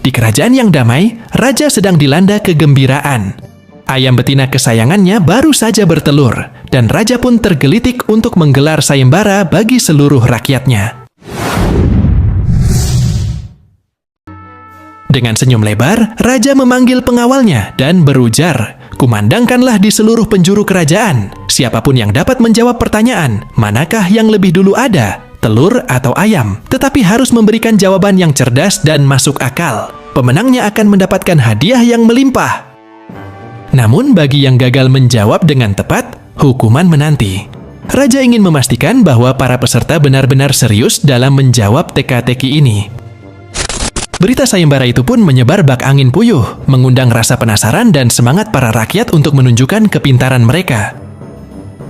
Di kerajaan yang damai, raja sedang dilanda kegembiraan. Ayam betina kesayangannya baru saja bertelur, dan raja pun tergelitik untuk menggelar sayembara bagi seluruh rakyatnya. Dengan senyum lebar, raja memanggil pengawalnya dan berujar, "Kumandangkanlah di seluruh penjuru kerajaan. Siapapun yang dapat menjawab pertanyaan, manakah yang lebih dulu ada, telur atau ayam? Tetapi harus memberikan jawaban yang cerdas dan masuk akal. Pemenangnya akan mendapatkan hadiah yang melimpah." Namun bagi yang gagal menjawab dengan tepat, hukuman menanti. Raja ingin memastikan bahwa para peserta benar-benar serius dalam menjawab teka-teki ini. Berita sayembara itu pun menyebar bak angin puyuh, mengundang rasa penasaran dan semangat para rakyat untuk menunjukkan kepintaran mereka.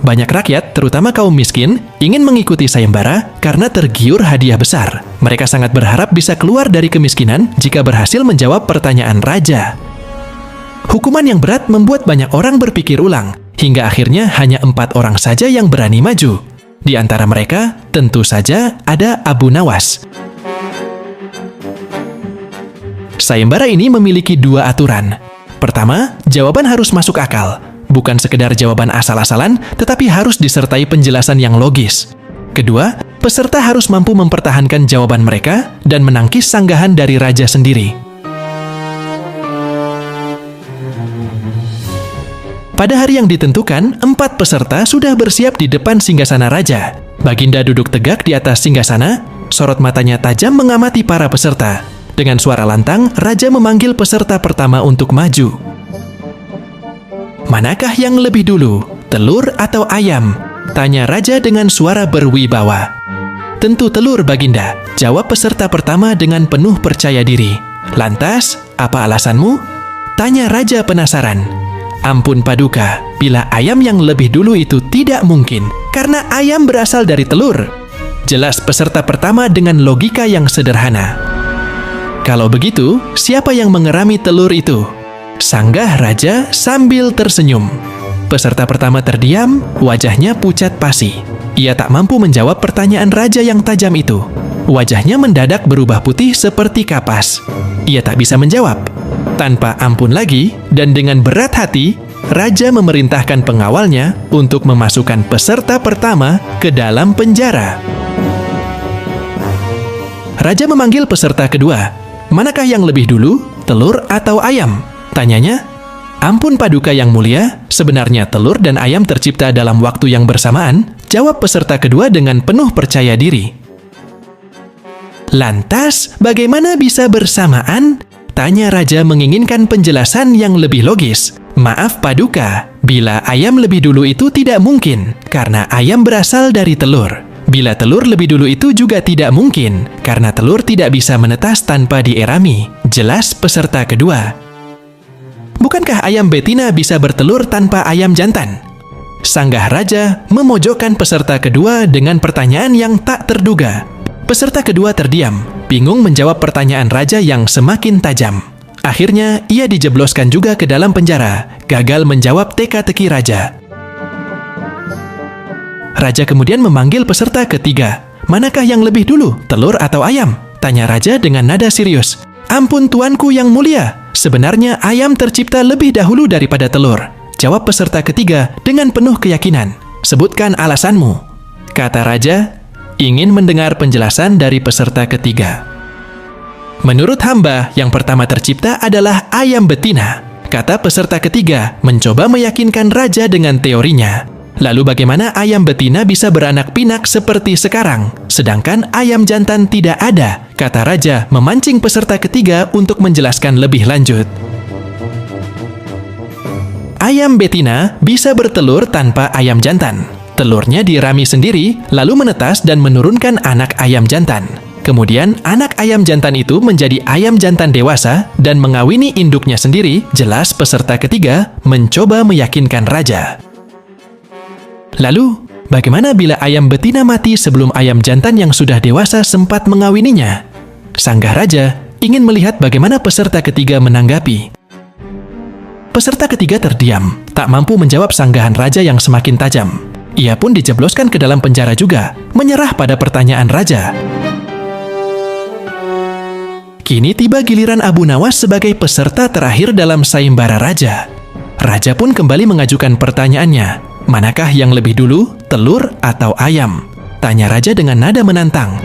Banyak rakyat, terutama kaum miskin, ingin mengikuti sayembara karena tergiur hadiah besar. Mereka sangat berharap bisa keluar dari kemiskinan jika berhasil menjawab pertanyaan raja. Hukuman yang berat membuat banyak orang berpikir ulang, hingga akhirnya hanya 4 orang saja yang berani maju. Di antara mereka, tentu saja ada Abu Nawas. Sayembara ini memiliki 2 aturan. Pertama, jawaban harus masuk akal. Bukan sekedar jawaban asal-asalan, tetapi harus disertai penjelasan yang logis. Kedua, peserta harus mampu mempertahankan jawaban mereka dan menangkis sanggahan dari raja sendiri. Pada hari yang ditentukan, 4 peserta sudah bersiap di depan singgasana raja. Baginda duduk tegak di atas singgasana, sorot matanya tajam mengamati para peserta. Dengan suara lantang, raja memanggil peserta pertama untuk maju. "Manakah yang lebih dulu, telur atau ayam?" tanya raja dengan suara berwibawa. "Tentu telur, Baginda," jawab peserta pertama dengan penuh percaya diri. "Lantas, apa alasanmu?" tanya raja penasaran. "Ampun Paduka, bila ayam yang lebih dulu itu tidak mungkin, karena ayam berasal dari telur," jelas peserta pertama dengan logika yang sederhana. "Kalau begitu, siapa yang mengerami telur itu?" sanggah raja sambil tersenyum. Peserta pertama terdiam, wajahnya pucat pasi. Ia tak mampu menjawab pertanyaan raja yang tajam itu. Wajahnya mendadak berubah putih seperti kapas. Ia tak bisa menjawab. Tanpa ampun lagi, dan dengan berat hati, raja memerintahkan pengawalnya untuk memasukkan peserta pertama ke dalam penjara. Raja memanggil peserta kedua. "Manakah yang lebih dulu, telur atau ayam?" tanyanya. "Ampun Paduka yang mulia, sebenarnya telur dan ayam tercipta dalam waktu yang bersamaan," jawab peserta kedua dengan penuh percaya diri. "Lantas, bagaimana bisa bersamaan?" tanya raja menginginkan penjelasan yang lebih logis. "Maaf Paduka, bila ayam lebih dulu itu tidak mungkin, karena ayam berasal dari telur. Bila telur lebih dulu itu juga tidak mungkin, karena telur tidak bisa menetas tanpa dierami," jelas peserta kedua. "Bukankah ayam betina bisa bertelur tanpa ayam jantan?" sanggah raja memojokkan peserta kedua dengan pertanyaan yang tak terduga. Peserta kedua terdiam, bingung menjawab pertanyaan raja yang semakin tajam. Akhirnya, ia dijebloskan juga ke dalam penjara, gagal menjawab teka-teki raja. Raja kemudian memanggil peserta ketiga. "Manakah yang lebih dulu, telur atau ayam?" tanya raja dengan nada serius. "Ampun tuanku yang mulia, sebenarnya ayam tercipta lebih dahulu daripada telur," jawab peserta ketiga dengan penuh keyakinan. "Sebutkan alasanmu," kata raja, ingin mendengar penjelasan dari peserta ketiga. "Menurut hamba, yang pertama tercipta adalah ayam betina," kata peserta ketiga, mencoba meyakinkan raja dengan teorinya. "Lalu bagaimana ayam betina bisa beranak pinak seperti sekarang, sedangkan ayam jantan tidak ada?" kata raja, memancing peserta ketiga untuk menjelaskan lebih lanjut. "Ayam betina bisa bertelur tanpa ayam jantan. Telurnya dirami sendiri, lalu menetas dan menurunkan anak ayam jantan. Kemudian, anak ayam jantan itu menjadi ayam jantan dewasa dan mengawini induknya sendiri," jelas peserta ketiga, mencoba meyakinkan raja. "Lalu, bagaimana bila ayam betina mati sebelum ayam jantan yang sudah dewasa sempat mengawininya?" sanggah raja, ingin melihat bagaimana peserta ketiga menanggapi. Peserta ketiga terdiam, tak mampu menjawab sanggahan raja yang semakin tajam. Ia pun dijebloskan ke dalam penjara juga, menyerah pada pertanyaan raja. Kini tiba giliran Abu Nawas sebagai peserta terakhir dalam sayembara raja. Raja pun kembali mengajukan pertanyaannya. Manakah yang lebih dulu, telur atau ayam? Tanya raja dengan nada menantang.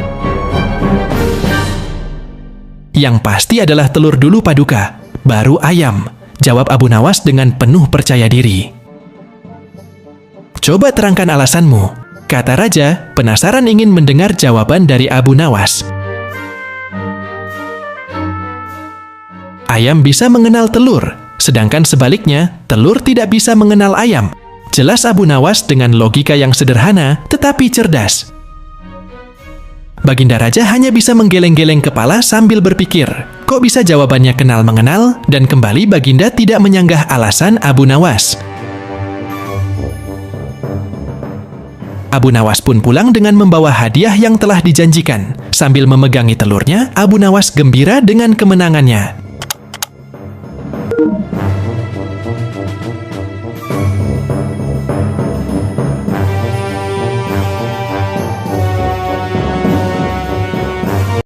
Yang pasti adalah telur dulu Paduka, baru ayam, jawab Abu Nawas dengan penuh percaya diri. Coba terangkan alasanmu, kata raja, penasaran ingin mendengar jawaban dari Abu Nawas. Ayam bisa mengenal telur, sedangkan sebaliknya, telur tidak bisa mengenal ayam. Jelas Abu Nawas dengan logika yang sederhana, tetapi cerdas. Baginda Raja hanya bisa menggeleng-geleng kepala sambil berpikir, kok bisa jawabannya kenal-mengenal, dan kembali Baginda tidak menyanggah alasan Abu Nawas. Abu Nawas pun pulang dengan membawa hadiah yang telah dijanjikan. Sambil memegangi telurnya, Abu Nawas gembira dengan kemenangannya.